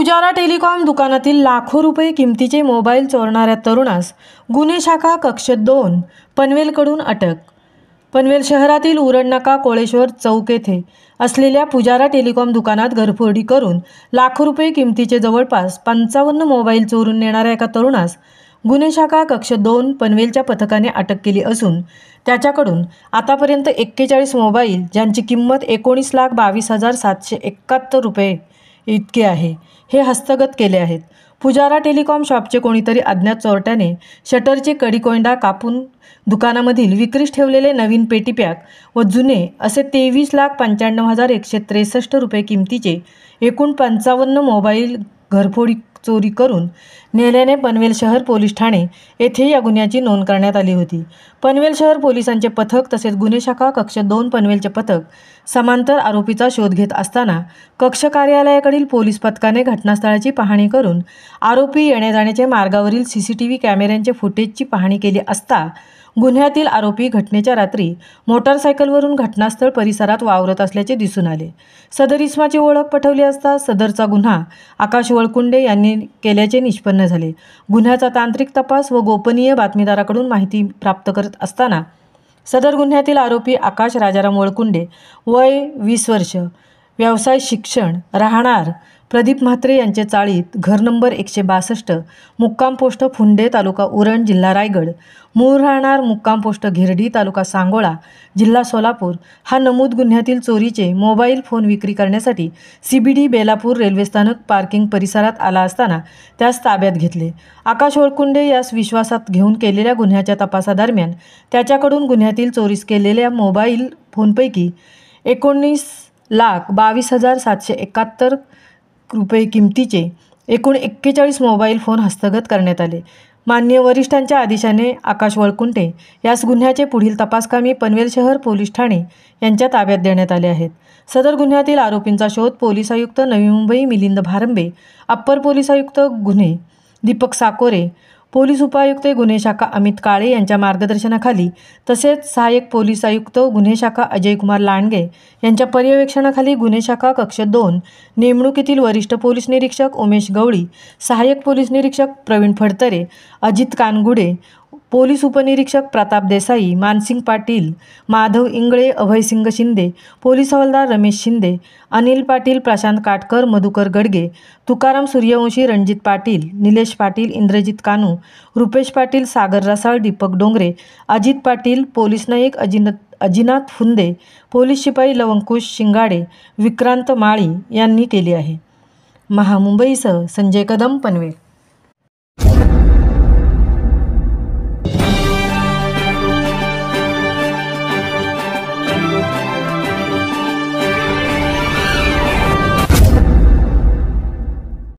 Pujara telecom दुकानातील लाखो रुपये किमतीचे मोबाईल चोरणाऱ्या तरुणास गुन्हे शाखा कक्ष 2 पनवेलकडून अटक। पनवेल शहरातील उरणनाका कोळेश्वर चौक येथे असलेल्या पुजारा टेलिकॉम दुकानात घरफोडी करून लाखो रुपये किमतीचे जवळपास 55 मोबाईल चोरून नेणाऱ्या एका तरुणास गुन्हे शाखा कक्ष 2 पनवेलच्या पथकाने अटक केली असून त्याच्याकडून आतापर्यंत 41 मोबाईल ज्यांची किंमत 19,22,771 रुपये इतके आहे हे हस्तगत केले आहेत। पुजारा टेलिकॉम शॉपचे कोणीतरी अज्ञात चोरट्याने शटरचे कडीकोंडा कापून दुकानामधील विक्रीस ठेवलेले नवीन पेटी पॅक व जुने असे 23,95,163 रुपये किमतीचे एकूण 55 मोबाईल घरफोडी चोरी करून नेल्याने पनवेल शहर पोलीस ठाणे येथे या गुन्ह्याची नोंद करण्यात आली होती। पनवेल शहर पोलिसांचे पथक तसेच गुन्हे शाखा कक्ष 2 पनवेलचे पथक समांतर आरोपीचा शोध घेत असताना कक्ष कार्यालयाकडील पोलीस पथकाने घटनास्थळाची पाहणी करून आरोपी येण्या जाण्याच्या मार्गावरील CCTV कॅमेऱ्यांचे फुटेजची पाहणी केली असता गुन्ह्यातील आरोपी घटनेच्या रात्री मोटारसायकलवरून घटनास्थळ परिसरात वावरत असल्याचे दिसून आले। सदर इसमाची ओळख पटवली असता सदरचा गुन्हा आकाश वळकुंडे यांनी केल्याचे निष्पन्न झाले। गुन्ह्याचा तांत्रिक तपास व गोपनीय बातमीदाराकडून माहिती प्राप्त करत असताना सदर गुन्ह्यातील आरोपी आकाश राजाराम वळकुंडे वय 20 वर्ष, व्यवसाय शिक्षण, राहणार प्रदीप म्हात्रे यांचे चाळीत, घर नंबर 162, मुक्काम पोस्ट फुंडे, तालुका उरण, जिल्हा रायगड, मूळ राहणार मुक्काम पोस्ट घिरडी, तालुका सांगोळा, जिल्हा सोलापूर हा नमूद गुन्ह्यातील चोरीचे मोबाईल फोन विक्री करण्यासाठी CBD बेलापूर रेल्वे स्थानक पार्किंग परिसरात आला असताना त्यास ताब्यात घेतले। आकाश वळकुंडे यास विश्वासात घेऊन केलेल्या गुन्ह्याच्या तपासादरम्यान त्याच्याकडून गुन्ह्यातील चोरीस केलेल्या मोबाईल फोनपैकी 19,22,771 रुपये किमतीचे एकूण 41 मोबाईल फोन हस्तगत करण्यात आले। माननीय वरिष्ठांच्या आदेशाने आकाश वळकुंडे यास गुन्ह्याचे पुढील तपासकामी पनवेल शहर पोलीस ठाणे यांच्या ताब्यात देण्यात आले आहेत। सदर गुन्ह्यातील आरोपींचा शोध पोलीस आयुक्त नवी मुंबई मिलिंद भारंबे, अप्पर पोलीस आयुक्त गुन्हे दीपक साकोरे, पोलीस उपायुक्त गुन्हे शाखा अमित काळे यांच्या मार्गदर्शनाखाली तसेच सहाय्यक पोलीस आयुक्त गुन्हे शाखा अजय कुमार लांडगे यांच्या पर्यवेक्षणाखाली गुन्हे शाखा कक्ष 2 नेमणुकीतील वरिष्ठ पोलीस निरीक्षक उमेश गवळी, सहाय्यक पोलीस निरीक्षक प्रवीण फडतरे, अजित कानगुडे, पोलीस उपनिरीक्षक प्रताप देसाई, मानसिंग पाटील, माधव इंगळे, अभयसिंग शिंदे, पोलीस हवालदार रमेश शिंदे, अनिल पाटील, प्रशांत काटकर, मधुकर गडगे, तुकाराम सूर्यवंशी, रणजित पाटील, निलेश पाटील, इंद्रजित कानू, रुपेश पाटील, सागर रसाळ, दीपक डोंगरे, अजित पाटील, पोलीस नाईक अजिनाथ फुंदे, पोलीस शिपाई लवंकुश शिंगाडे, विक्रांत माळी यांनी केली आहे। महामुंबईसह संजय कदम, पनवेल।